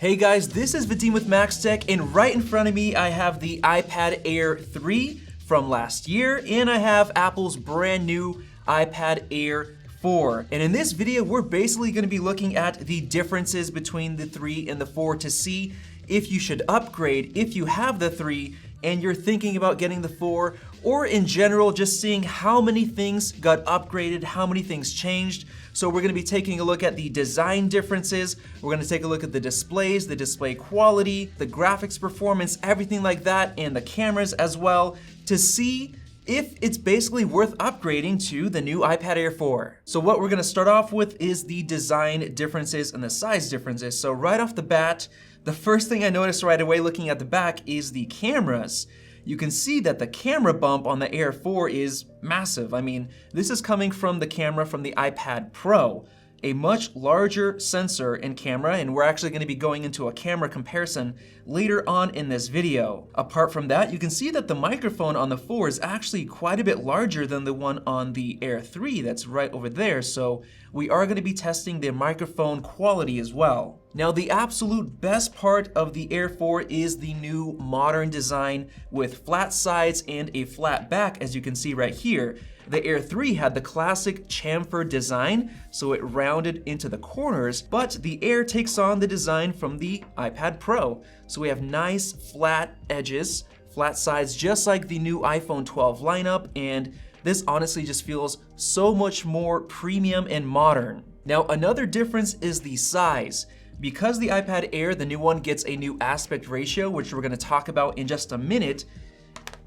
Hey guys, this is Vadim with Max Tech, and right in front of me I have the iPad Air 3 from last year, and I have Apple's brand new iPad Air 4. And in this video, we're basically going to be looking at the differences between the 3 and the 4 to see if you should upgrade if you have the 3 and you're thinking about getting the 4, or in general, just seeing how many things got upgraded, how many things changed. So we're gonna be taking a look at the design differences, we're gonna take a look at the displays, the display quality, the graphics performance, everything like that, and the cameras as well, to see if it's basically worth upgrading to the new iPad Air 4. So what we're gonna start off with is the design differences and the size differences. So right off the bat, the first thing I noticed right away looking at the back is the cameras. You can see that the camera bump on the Air 4 is massive. I mean, this is coming from the camera from the iPad Pro, a much larger sensor and camera, and we're actually going to be going into a camera comparison later on in this video. Apart from that, you can see that the microphone on the 4 is actually quite a bit larger than the one on the Air 3 that's right over there, so we are going to be testing the microphone quality as well. Now, the absolute best part of the Air 4 is the new modern design with flat sides and a flat back, as you can see right here. The Air 3 had the classic chamfer design, so it rounded into the corners, but the Air takes on the design from the iPad Pro. So we have nice flat edges, flat sides, just like the new iPhone 12 lineup, and this honestly just feels so much more premium and modern. Now, another difference is the size. Because the iPad Air, the new one, gets a new aspect ratio, which we're gonna talk about in just a minute,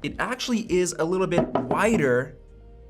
it actually is a little bit wider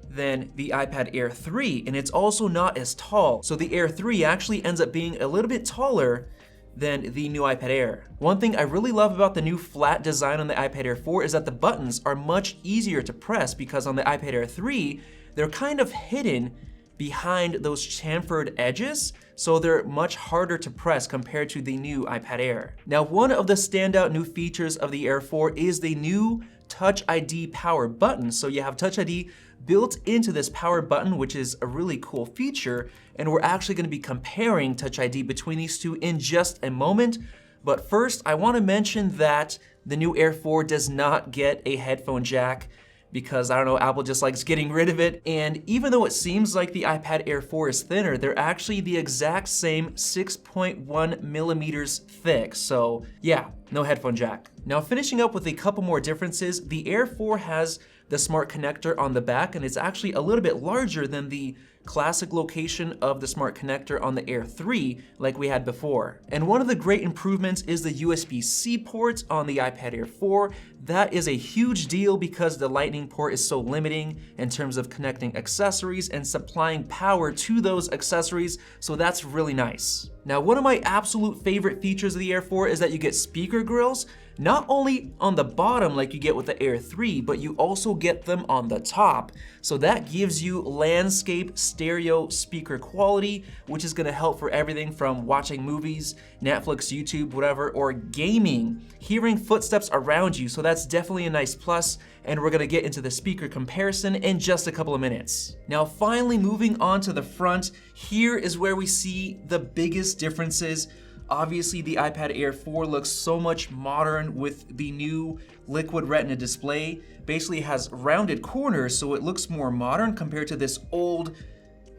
than the iPad Air 3, and it's also not as tall. So the Air 3 actually ends up being a little bit taller than the new iPad Air. One thing I really love about the new flat design on the iPad Air 4 is that the buttons are much easier to press, because on the iPad Air 3, they're kind of hidden behind those chamfered edges, so they're much harder to press compared to the new iPad Air. Now, one of the standout new features of the Air 4 is the new Touch ID power button. So you have Touch ID built into this power button, which is a really cool feature, and we're actually going to be comparing Touch ID between these two in just a moment. But first, I want to mention that the new Air 4 does not get a headphone jack, because I don't know, Apple just likes getting rid of it. And even though it seems like the iPad Air 4 is thinner, they're actually the exact same 6.1 millimeters thick. So yeah, no headphone jack. Now, finishing up with a couple more differences, the Air 4 has the smart connector on the back, and it's actually a little bit larger than the classic location of the smart connector on the Air 3 like we had before. And one of the great improvements is the USB-C port on the iPad Air 4. That is a huge deal because the Lightning port is so limiting in terms of connecting accessories and supplying power to those accessories, so that's really nice. Now, one of my absolute favorite features of the Air 4 is that you get speaker grills, not only on the bottom like you get with the Air 3, but you also get them on the top. So that gives you landscape stereo speaker quality, which is gonna help for everything from watching movies, Netflix, YouTube, whatever, or gaming, hearing footsteps around you. So that's definitely a nice plus, and we're gonna get into the speaker comparison in just a couple of minutes. Now, finally moving on to the front, here is where we see the biggest differences. Obviously, the iPad Air 4 looks so much modern with the new Liquid Retina display. Basically has rounded corners, so it looks more modern compared to this old,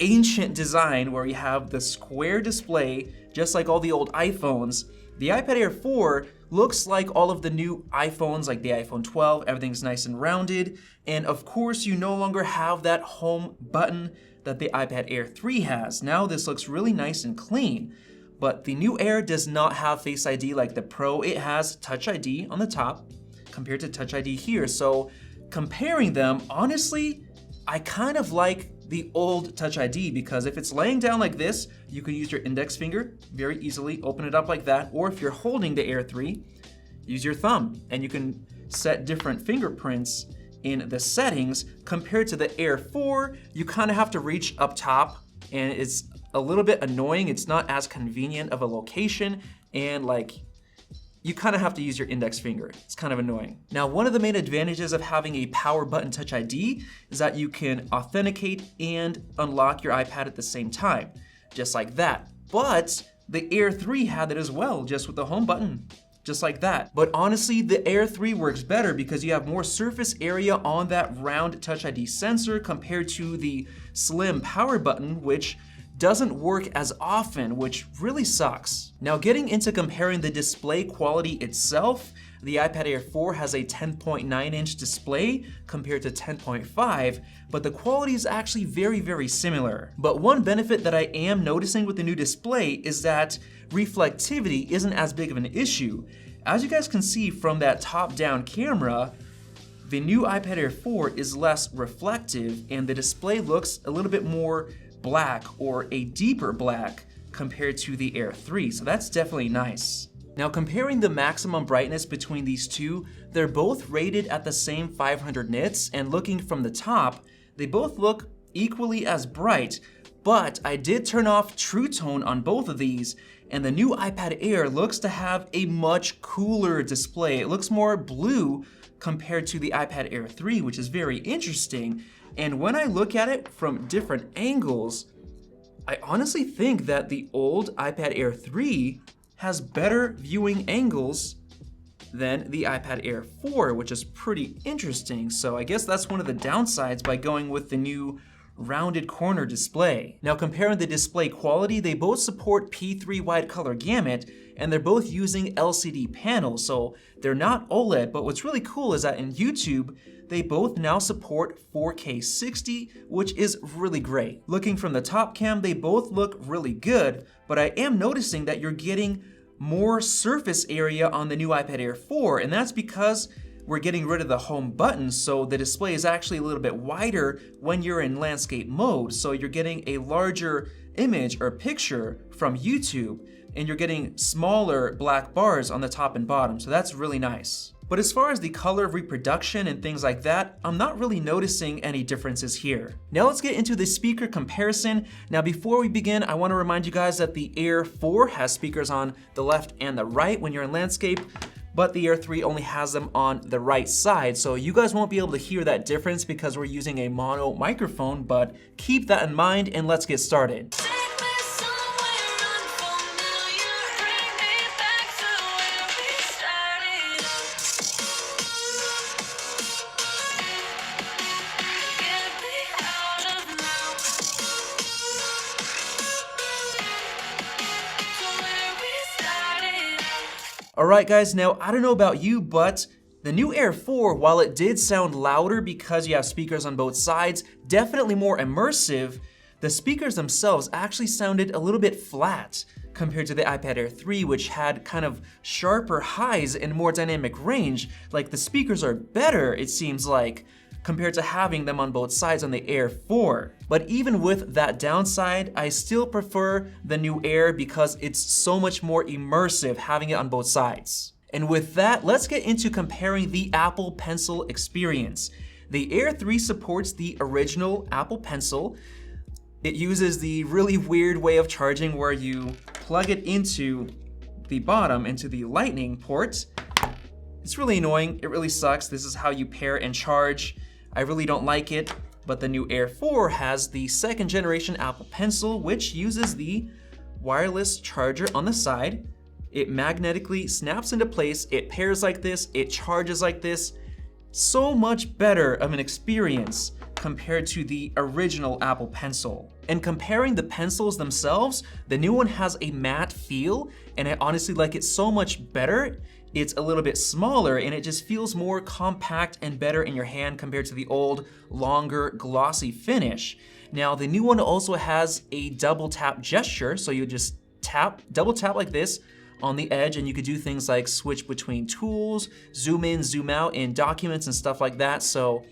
ancient design where you have the square display, just like all the old iPhones. The iPad Air 4 looks like all of the new iPhones, like the iPhone 12, everything's nice and rounded. And of course, you no longer have that home button that the iPad Air 3 has. Now this looks really nice and clean. But the new Air does not have Face ID like the Pro. It has Touch ID on the top compared to Touch ID here. So comparing them, honestly, I kind of like the old Touch ID, because if it's laying down like this, you can use your index finger very easily, open it up like that. Or if you're holding the Air 3, use your thumb, and you can set different fingerprints in the settings. Compared to the Air 4, you kind of have to reach up top, and it's a little bit annoying. It's not as convenient of a location, and like, you kind of have to use your index finger. It's kind of annoying. Now, one of the main advantages of having a power button Touch ID is that you can authenticate and unlock your iPad at the same time, just like that. But the Air 3 had it as well, just with the home button. Just like that. But honestly, the Air 3 works better because you have more surface area on that round Touch ID sensor compared to the slim power button, which doesn't work as often, which really sucks. Now, getting into comparing the display quality itself, the iPad Air 4 has a 10.9-inch display compared to 10.5, but the quality is actually very similar. But one benefit that I am noticing with the new display is that reflectivity isn't as big of an issue. As you guys can see from that top-down camera, the new iPad Air 4 is less reflective and the display looks a little bit more black or a deeper black compared to the Air 3, so that's definitely nice. Now, comparing the maximum brightness between these two, they're both rated at the same 500 nits, and looking from the top, they both look equally as bright, but I did turn off True Tone on both of these, and the new iPad Air looks to have a much cooler display. It looks more blue compared to the iPad Air 3, which is very interesting. And when I look at it from different angles, I honestly think that the old iPad Air 3 has better viewing angles than the iPad Air 4, which is pretty interesting. So I guess that's one of the downsides by going with the new rounded corner display. Now, comparing the display quality, they both support P3 wide color gamut, and they're both using LCD panels, so they're not OLED, but what's really cool is that in YouTube, they both now support 4K 60, which is really great. Looking from the top cam, they both look really good, but I am noticing that you're getting more surface area on the new iPad Air 4, and that's because we're getting rid of the home button, so the display is actually a little bit wider when you're in landscape mode, so you're getting a larger image or picture from YouTube, and you're getting smaller black bars on the top and bottom, so that's really nice. But as far as the color reproduction and things like that, I'm not really noticing any differences here. Now let's get into the speaker comparison. Now before we begin, I want to remind you guys that the Air 4 has speakers on the left and the right when you're in landscape, but the Air 3 only has them on the right side, so you guys won't be able to hear that difference because we're using a mono microphone, but keep that in mind and let's get started. Alright guys, now I don't know about you, but the new Air 4, while it did sound louder because you have speakers on both sides, definitely more immersive, the speakers themselves actually sounded a little bit flat compared to the iPad Air 3, which had kind of sharper highs and more dynamic range. Like the speakers are better, it seems like, compared to having them on both sides on the Air 4. But even with that downside, I still prefer the new Air because it's so much more immersive having it on both sides. And with that, let's get into comparing the Apple Pencil experience. The Air 3 supports the original Apple Pencil. It uses the really weird way of charging where you plug it into the bottom, into the lightning port. It's really annoying, it really sucks. This is how you pair and charge. I really don't like it, but the new Air 4 has the second generation Apple Pencil, which uses the wireless charger on the side. It magnetically snaps into place, it pairs like this, it charges like this. So much better of an experience compared to the original Apple Pencil. And comparing the pencils themselves, the new one has a matte feel, and I honestly like it so much better. It's a little bit smaller and it just feels more compact and better in your hand compared to the old, longer, glossy finish. Now, the new one also has a double tap gesture, so you just double tap like this on the edge, and you could do things like switch between tools, zoom in, zoom out in documents and stuff like that. So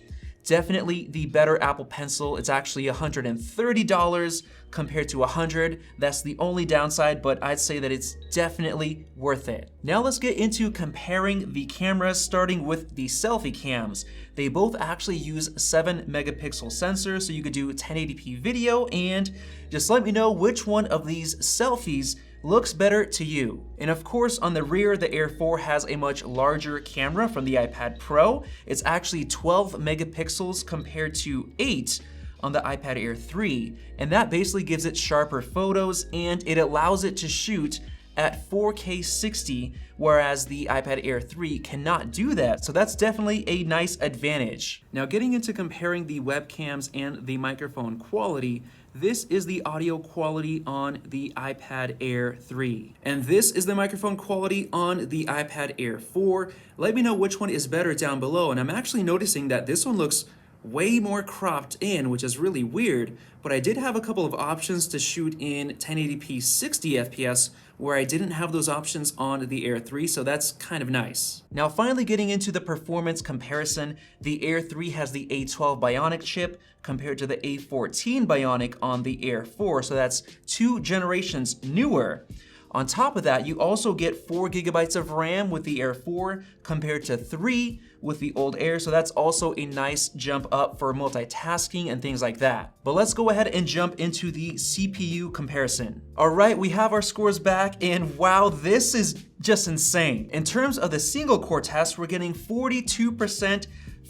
definitely the better Apple Pencil. It's actually $130 compared to $100. That's the only downside, but I'd say that it's definitely worth it. Now let's get into comparing the cameras, starting with the selfie cams. They both actually use 7 megapixel sensors, so you could do 1080p video, and just let me know which one of these selfies looks better to you. And of course, on the rear, the Air 4 has a much larger camera from the iPad Pro. It's actually 12 megapixels compared to 8 on the iPad Air 3, and that basically gives it sharper photos and it allows it to shoot at 4K 60, whereas the iPad Air 3 cannot do that, so that's definitely a nice advantage. Now getting into comparing the webcams and the microphone quality, this is the audio quality on the iPad Air 3. And this is the microphone quality on the iPad Air 4. Let me know which one is better down below, and I'm actually noticing that this one looks way more cropped in, which is really weird, but I did have a couple of options to shoot in 1080p 60 FPS where I didn't have those options on the Air 3, so that's kind of nice. Now finally getting into the performance comparison, the Air 3 has the A12 Bionic chip compared to the A14 Bionic on the Air 4, so that's 2 generations newer. On top of that, you also get 4 gigabytes of RAM with the Air 4 compared to 3 with the old Air, so that's also a nice jump up for multitasking and things like that. But let's go ahead and jump into the CPU comparison. All right, we have our scores back, and wow, this is just insane. In terms of the single core test, we're getting 42%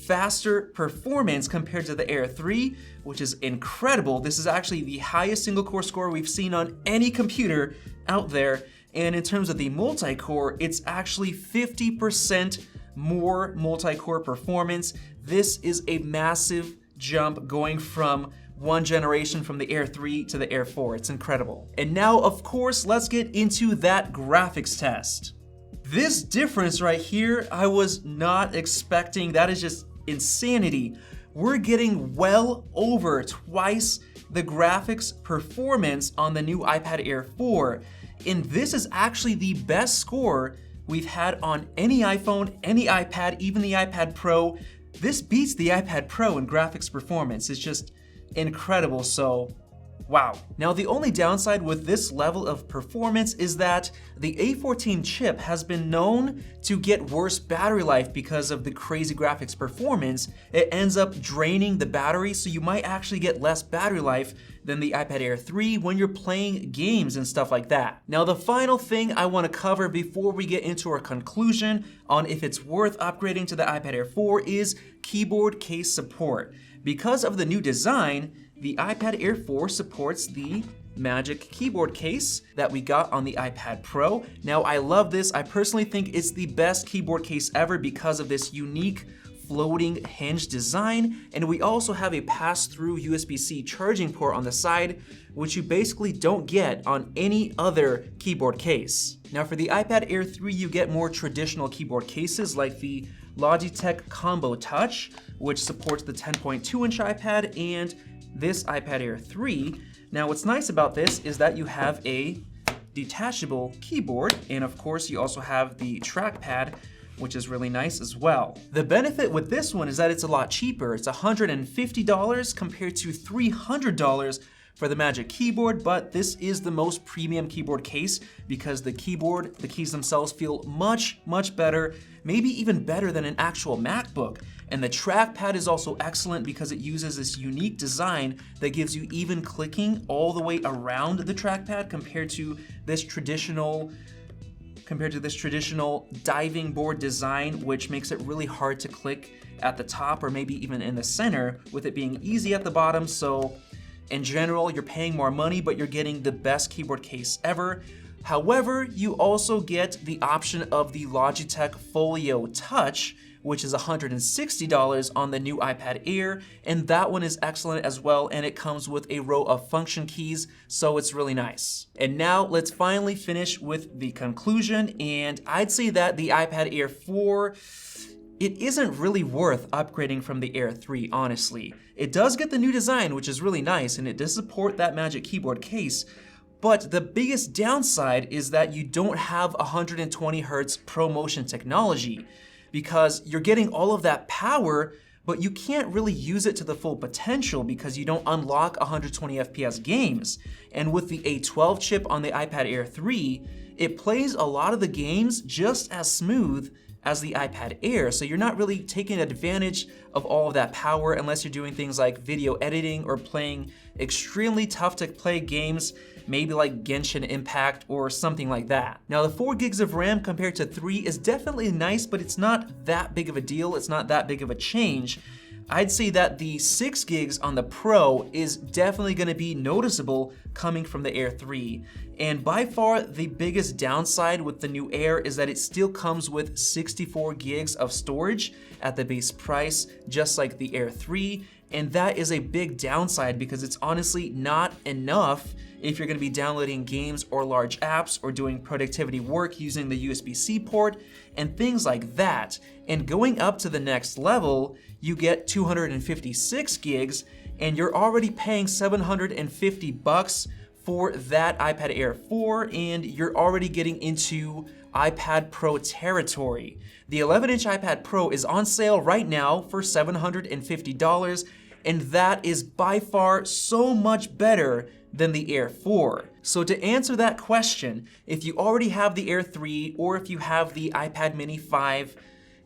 faster performance compared to the Air 3, which is incredible. This is actually the highest single core score we've seen on any computer out there. And in terms of the multi-core, it's actually 50% more multi-core performance. This is a massive jump going from one generation from the Air 3 to the Air 4. It's incredible. And now, of course, let's get into that graphics test. This difference right here, I was not expecting. That is just insanity. We're getting well over twice the graphics performance on the new iPad Air 4. And this is actually the best score we've had on any iPhone, any iPad, even the iPad Pro. This beats the iPad Pro in graphics performance. It's just incredible, so wow. Now the only downside with this level of performance is that the A14 chip has been known to get worse battery life because of the crazy graphics performance. It ends up draining the battery, so you might actually get less battery life than the iPad Air 3 when you're playing games and stuff like that. Now the final thing I want to cover before we get into our conclusion on if it's worth upgrading to the iPad Air 4 is keyboard case support. Because of the new design, the iPad Air 4 supports the Magic keyboard case that we got on the iPad Pro. Now I love this. I personally think it's the best keyboard case ever because of this unique floating hinge design, and we also have a pass-through USB-C charging port on the side, which you basically don't get on any other keyboard case. Now for the iPad Air 3, you get more traditional keyboard cases like the Logitech Combo Touch, which supports the 10.2-inch iPad and this iPad Air 3. Now what's nice about this is that you have a detachable keyboard, and of course you also have the trackpad, which is really nice as well. The benefit with this one is that it's a lot cheaper. It's $150 compared to $300 for the Magic Keyboard, but this is the most premium keyboard case because the keys themselves feel much, much better, maybe even better than an actual MacBook. And the trackpad is also excellent because it uses this unique design that gives you even clicking all the way around the trackpad compared to this traditional diving board design, which makes it really hard to click at the top or maybe even in the center, with it being easy at the bottom. So in general, you're paying more money, but you're getting the best keyboard case ever. However, you also get the option of the Logitech Folio Touch, which is $160 on the new iPad Air, and that one is excellent as well, and it comes with a row of function keys, so it's really nice. And now let's finally finish with the conclusion, and I'd say that the iPad Air 4, it isn't really worth upgrading from the Air 3, honestly. It does get the new design, which is really nice, and it does support that Magic Keyboard case, but the biggest downside is that you don't have 120 Hz ProMotion technology, because you're getting all of that power, but you can't really use it to the full potential because you don't unlock 120 FPS games. And with the A12 chip on the iPad Air 3, it plays a lot of the games just as smooth as the iPad Air, so you're not really taking advantage of all of that power unless you're doing things like video editing or playing extremely tough to play games, maybe like Genshin Impact or something like that. Now the 4 gigs of RAM compared to 3 is definitely nice, but it's not that big of a deal, it's not that big of a change. I'd say that the 6 gigs on the Pro is definitely gonna be noticeable coming from the Air 3. And by far the biggest downside with the new Air is that it still comes with 64 gigs of storage at the base price, just like the Air 3. And that is a big downside because it's honestly not enough if you're gonna be downloading games or large apps or doing productivity work using the USB-C port and things like that. And going up to the next level, you get 256 gigs and you're already paying $750 for that iPad Air 4, and you're already getting into iPad Pro territory. The 11-inch iPad Pro is on sale right now for $750, and that is by far so much better than the Air 4. So to answer that question, if you already have the Air 3 or if you have the iPad Mini 5,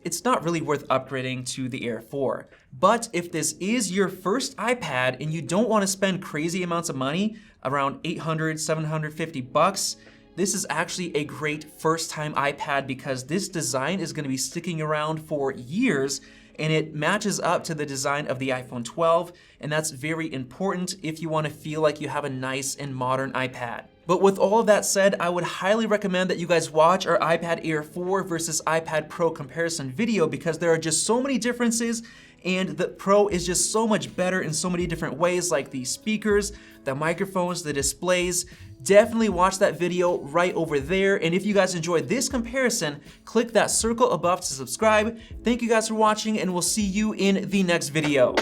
it's not really worth upgrading to the Air 4. But if this is your first iPad and you don't want to spend crazy amounts of money, around $800, $750, this is actually a great first-time iPad because this design is going to be sticking around for years, and it matches up to the design of the iPhone 12, and that's very important if you want to feel like you have a nice and modern iPad. But with all of that said, I would highly recommend that you guys watch our iPad Air 4 versus iPad Pro comparison video because there are just so many differences, and the Pro is just so much better in so many different ways, like the speakers, the microphones, the displays. Definitely watch that video right over there. And if you guys enjoyed this comparison, click that circle above to subscribe. Thank you guys for watching, and we'll see you in the next video.